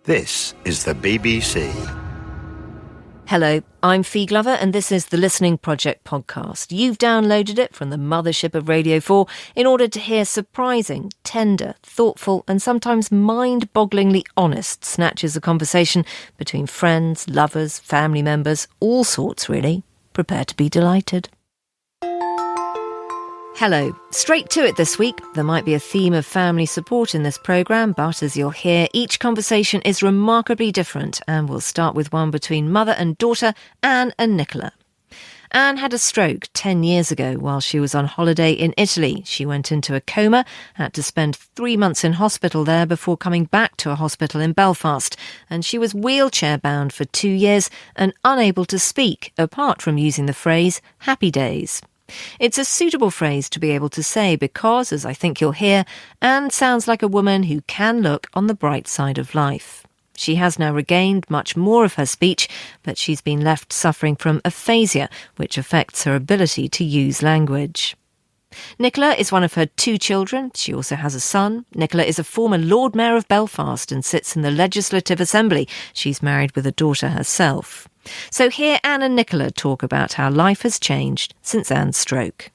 This is the BBC. Hello, I'm Fee Glover and this is the Listening Project podcast. You've downloaded it from the mothership of Radio 4 in order to hear surprising, tender, thoughtful and sometimes mind-bogglingly honest snatches of conversation between friends, lovers, family members, all sorts really. Prepare to be delighted. Hello. Straight to it this week. There might be a theme of family support in this programme, but as you'll hear, each conversation is remarkably different, and we'll start with one between mother and daughter, Anne and Nicola. Anne had a stroke 10 years ago while she was on holiday in Italy. She went into a coma, had to spend 3 months in hospital there before coming back to a hospital in Belfast, and she was wheelchair-bound for 2 years and unable to speak, apart from using the phrase happy days. It's a suitable phrase to be able to say because, as I think you'll hear, Anne sounds like a woman who can look on the bright side of life. She has now regained much more of her speech, but she's been left suffering from aphasia, which affects her ability to use language. Nicola is one of her 2 children. She also has a son. Nicola is a former Lord Mayor of Belfast and sits in the Legislative Assembly. She's married with a daughter herself. So here Anne and Nicola talk about how life has changed since Anne's stroke.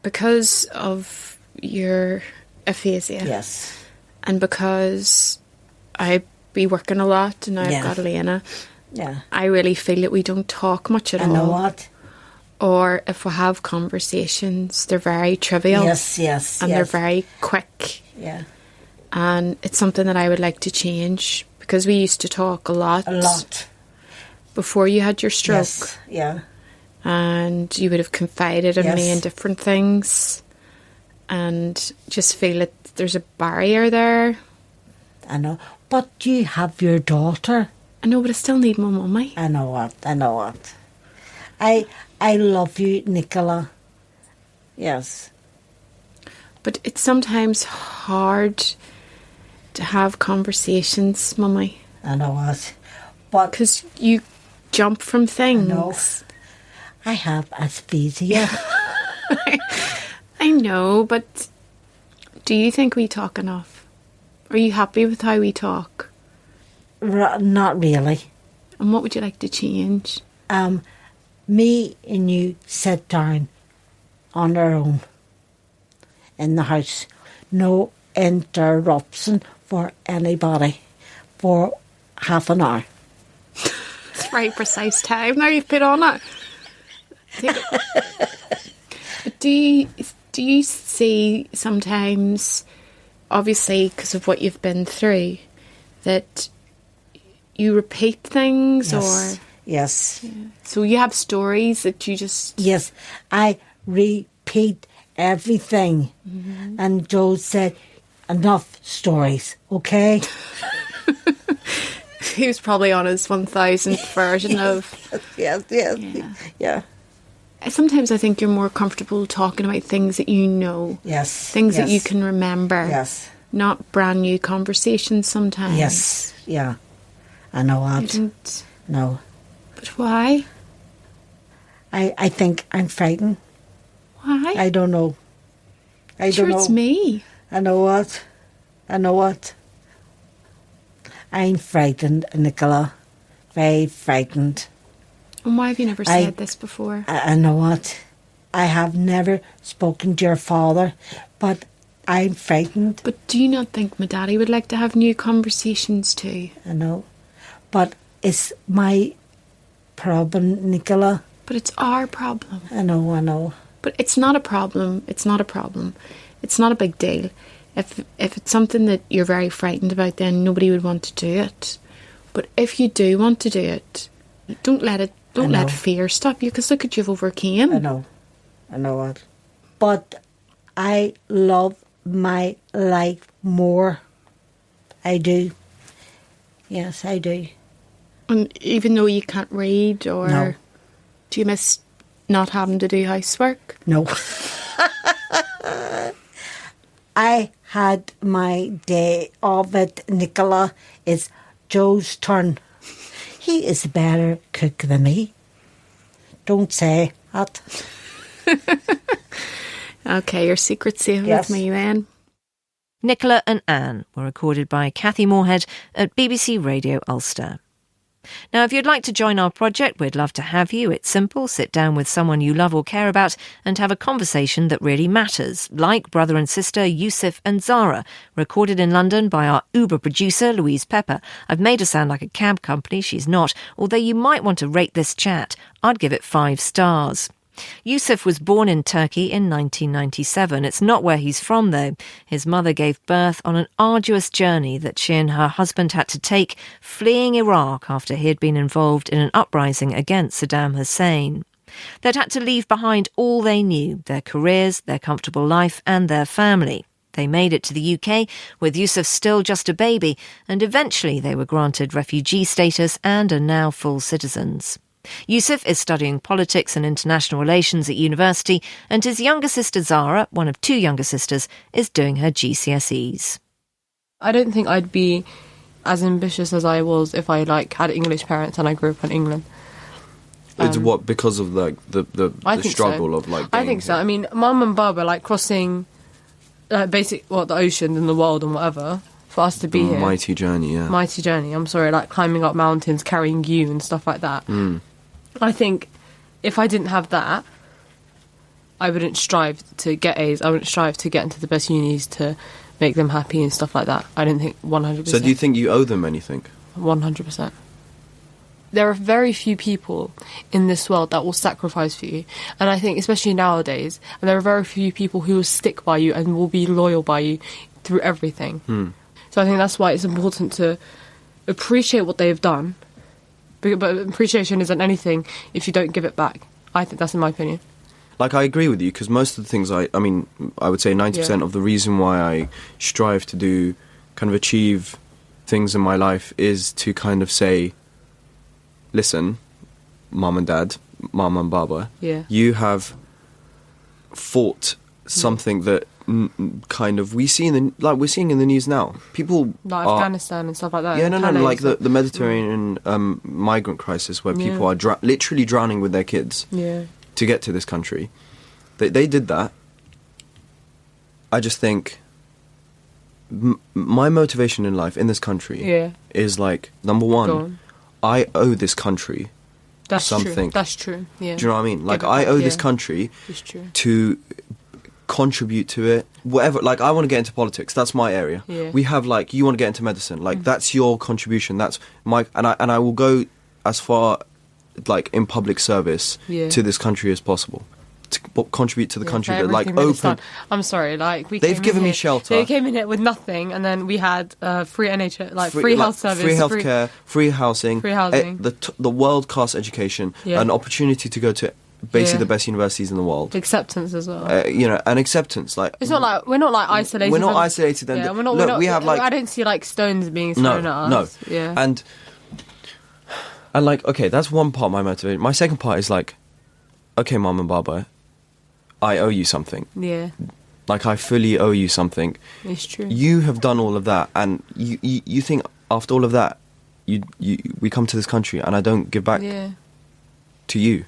Because of your aphasia. Yes. And because I be working a lot and now I've got Elena. Yeah. I really feel that we don't talk much at all. I know what. Or if we have conversations, they're very trivial. Yes. And they're very quick. Yeah. And it's something that I would like to change because we used to talk a lot. A lot. Before you had your stroke. Yes, yeah. And you would have confided in me in different things. And just feel that there's a barrier there. I know. But you have your daughter. I know, but I still need my mummy. I know what. I love you, Nicola. Yes. But it's sometimes hard to have conversations, mummy. I know what. But because you jump from things. I know. I have aphasia. I know, but do you think we talk enough? Are you happy with how we talk? Not really. And what would you like to change? Me and you sit down on our own in the house. No interruption for anybody for half an hour. It's a very precise time now you've put on it. But do you see sometimes, obviously because of what you've been through, that you repeat things? Or yes. Yeah. So you have stories that you just... Yes, I repeat everything. Mm-hmm. And Joe said, enough stories, okay? He was probably on his 1000th version of... Yes. Yeah. Sometimes I think you're more comfortable talking about things that you know. Yes. Things that you can remember. Yes. Not brand new conversations sometimes. Yes, yeah. I know what. No. But why? I think I'm frightened. Why? I don't know. I don't know. It's me. I know what. I'm frightened, Nicola. Very frightened. And why have you never said this before? I know what. I have never spoken to your father, but I'm frightened. But do you not think my daddy would like to have new conversations too? I know. But it's my problem, Nicola. But it's our problem. I know. But it's not a problem. It's not a big deal. If it's something that you're very frightened about, then nobody would want to do it. But if you do want to do it, don't let fear stop you, because look at you've overcame. I know what. But I love my life more. I do. Yes, I do. And even though you can't read, or no. Do you miss not having to do housework? No. I had my day of it, Nicola. It's Joe's turn. He is a better cook than me. Don't say that. Okay, your secret's safe with me then. Nicola and Anne were recorded by Kathy Moorhead at BBC Radio Ulster. Now, if you'd like to join our project, we'd love to have you. It's simple. Sit down with someone you love or care about and have a conversation that really matters, like brother and sister Yusuf and Zara, recorded in London by our Uber producer, Louise Pepper. I've made her sound like a cab company. She's not, although you might want to rate this chat. I'd give it 5 stars. Yusuf was born in Turkey in 1997. It's not where he's from, though. His mother gave birth on an arduous journey that she and her husband had to take, fleeing Iraq after he had been involved in an uprising against Saddam Hussein. They'd had to leave behind all they knew, their careers, their comfortable life and their family. They made it to the UK, with Yusuf still just a baby, and eventually they were granted refugee status and are now full citizens. Yusuf is studying politics and international relations at university, and his younger sister Zara, one of 2 younger sisters, is doing her GCSEs. I don't think I'd be as ambitious as I was if I had English parents and I grew up in England. It's what, because of the struggle so. of like. I think so. I mean, Mum and Baba crossing, the ocean and the world and whatever. For us to be here. Mighty journey, yeah. Mighty journey. I'm sorry, climbing up mountains, carrying you and stuff like that. I think if I didn't have that, I wouldn't strive to get A's. I wouldn't strive to get into the best unis to make them happy and stuff like that. I don't think 100%. So do you think you owe them anything? 100%. There are very few people in this world that will sacrifice for you. And I think, especially nowadays, and there are very few people who will stick by you and will be loyal by you through everything. So I think that's why it's important to appreciate what they've done. But appreciation isn't anything if you don't give it back. I think that's in my opinion. I agree with you, because most of the things I would say 90% of the reason why I strive to do, kind of achieve things in my life is to kind of say, listen, Mum and Dad, Mum and Baba, you have fought something that kind of we're seeing in the news now. People Afghanistan and stuff like that. Yeah, the Mediterranean migrant crisis, where people are literally drowning with their kids to get to this country. They did that. I just think my motivation in life in this country is number one, I owe this country something. That's true. Yeah. Do you know what I mean? I owe this country to contribute to it, whatever. I want to get into politics. That's my area. We have you want to get into medicine. That's your contribution. That's my and I will go as far in public service to this country as possible to contribute to the country. That open. I'm sorry. They've given me shelter. They came in here with nothing, and then we had free NHS, free health service, free healthcare, free housing, the world class education, an opportunity to go to basically the best universities in the world. Acceptance as well. And acceptance. It's not we're not isolated. We're not isolated. Yeah, we have I don't see stones being thrown at us. No. Yeah. And okay, that's one part of my motivation. My second part is okay, Mum and Baba, I owe you something. Yeah. I fully owe you something. It's true. You have done all of that, and you think after all of that, we come to this country and I don't give back to you.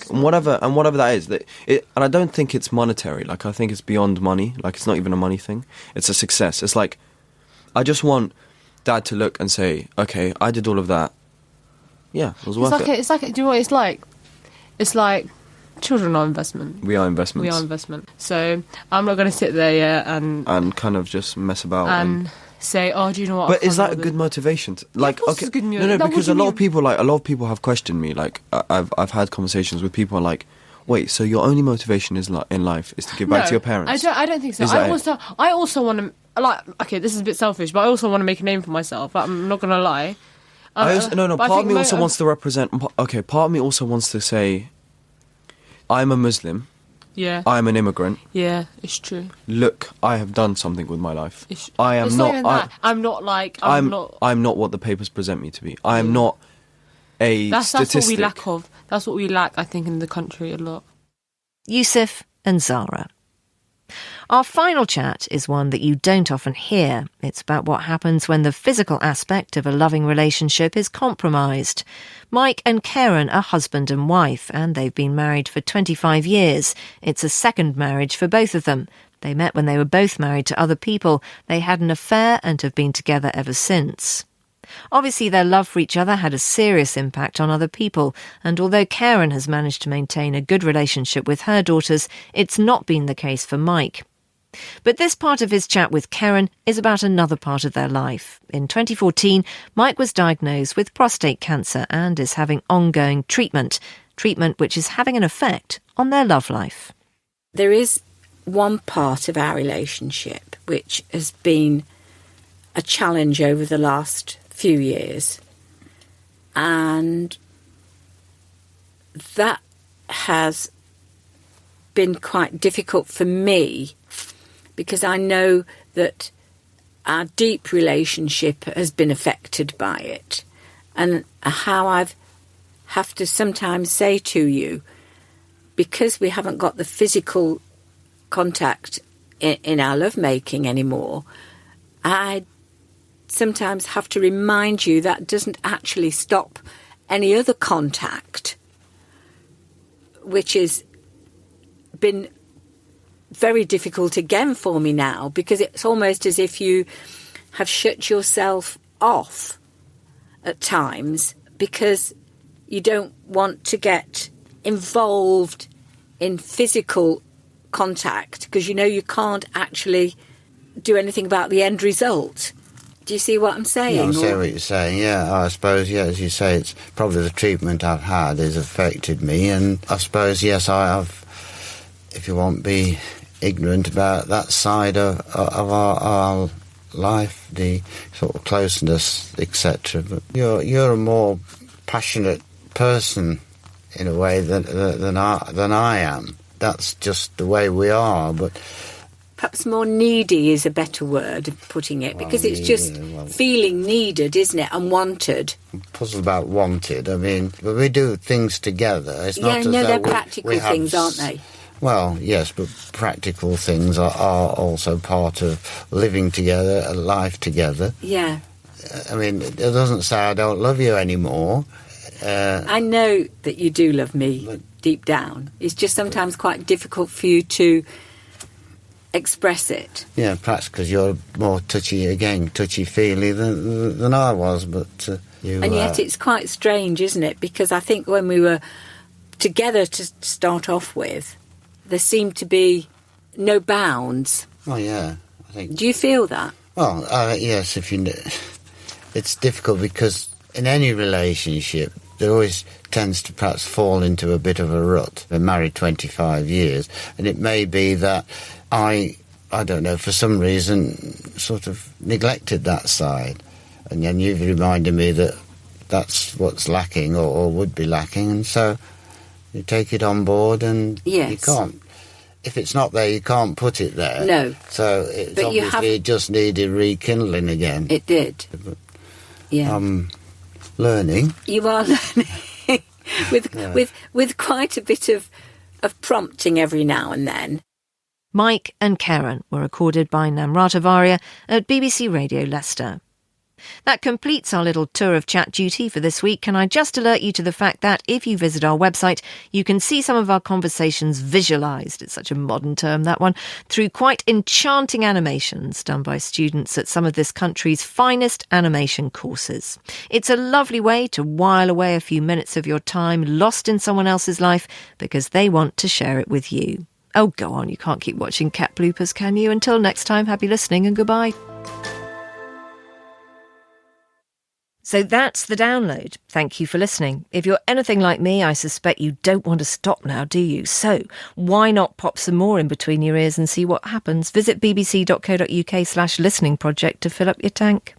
Whatever that is, and I don't think it's monetary. I think it's beyond money. It's not even a money thing. It's a success. It's I just want Dad to look and say, okay, I did all of that. Yeah, it was worth it. Do you know what it's like? It's like children are investment. We are investments. We are investment. So I'm not going to sit there and kind of just mess about and say, oh, do you know what? But is that a good motivation? It's good no, because a lot of people have questioned me. I've had conversations with people wait, so your only motivation in life is to give back to your parents? I don't think so. I also want to okay, this is a bit selfish, but I also want to make a name for myself. I'm not going to lie. Part of me also wants to represent. Okay, part of me also wants to say, I'm a Muslim. Yeah. I'm an immigrant. Yeah, it's true. Look, I have done something with my life. I'm not what the papers present me to be. I am not a statistic. That's what we lack of. That's what we lack, I think, in the country a lot. Yusuf and Zara. Our final chat is one that you don't often hear. It's about what happens when the physical aspect of a loving relationship is compromised. Mike and Karen are husband and wife, and they've been married for 25 years. It's a second marriage for both of them. They met when they were both married to other people. They had an affair and have been together ever since. Obviously, their love for each other had a serious impact on other people, and although Karen has managed to maintain a good relationship with her daughters, it's not been the case for Mike. But this part of his chat with Karen is about another part of their life. In 2014, Mike was diagnosed with prostate cancer and is having ongoing treatment which is having an effect on their love life. There is one part of our relationship which has been a challenge over the last few years, and that has been quite difficult for me because I know that our deep relationship has been affected by it, and how I've have to sometimes say to you, because we haven't got the physical contact in our lovemaking anymore, I sometimes have to remind you that doesn't actually stop any other contact, which has been very difficult again for me now, because it's almost as if you have shut yourself off at times because you don't want to get involved in physical contact because you know you can't actually do anything about the end result. Do you see what I'm saying? Yeah, I see what you're saying, yeah. I suppose, yeah, as you say, it's probably the treatment I've had has affected me, and I suppose, yes, I have, if you won't be ignorant about that side of our life, the sort of closeness, etc. But you're a more passionate person in a way than I am. That's just the way we are, but perhaps more needy is a better word of putting it, because it's just feeling needed, isn't it, and wanted. I'm puzzled about wanted. I mean, we do things together. It's not as though they're practical things, aren't they? Well, yes, but practical things are also part of living together, a life together. Yeah. I mean, it doesn't say I don't love you anymore. I know that you do love me deep down. It's just sometimes quite difficult for you to express it. Yeah, perhaps because you're more touchy-feely than I was, but you... And yet it's quite strange, isn't it? Because I think when we were together to start off with, there seemed to be no bounds. Oh, yeah, I think... Do you feel that? Well, yes, if you... It's difficult because in any relationship, there always tends to perhaps fall into a bit of a rut. I've been married 25 years, and it may be that I don't know, for some reason, sort of neglected that side. And then you've reminded me that that's what's lacking or would be lacking, and so you take it on board, and you can't. If it's not there, you can't put it there. No. So it's obviously it just needed rekindling again. It did. But, yeah. Learning. You are learning with quite a bit of prompting every now and then. Mike and Karen were recorded by Namrata Varia at BBC Radio Leicester. That completes our little tour of Chat Duty for this week. Can I just alert you to the fact that if you visit our website, you can see some of our conversations visualised, it's such a modern term, that one, through quite enchanting animations done by students at some of this country's finest animation courses. It's a lovely way to while away a few minutes of your time lost in someone else's life because they want to share it with you. Oh, go on, you can't keep watching cat bloopers, can you? Until next time, happy listening and goodbye. So that's the download. Thank you for listening. If you're anything like me, I suspect you don't want to stop now, do you? So why not pop some more in between your ears and see what happens? Visit bbc.co.uk/listening project to fill up your tank.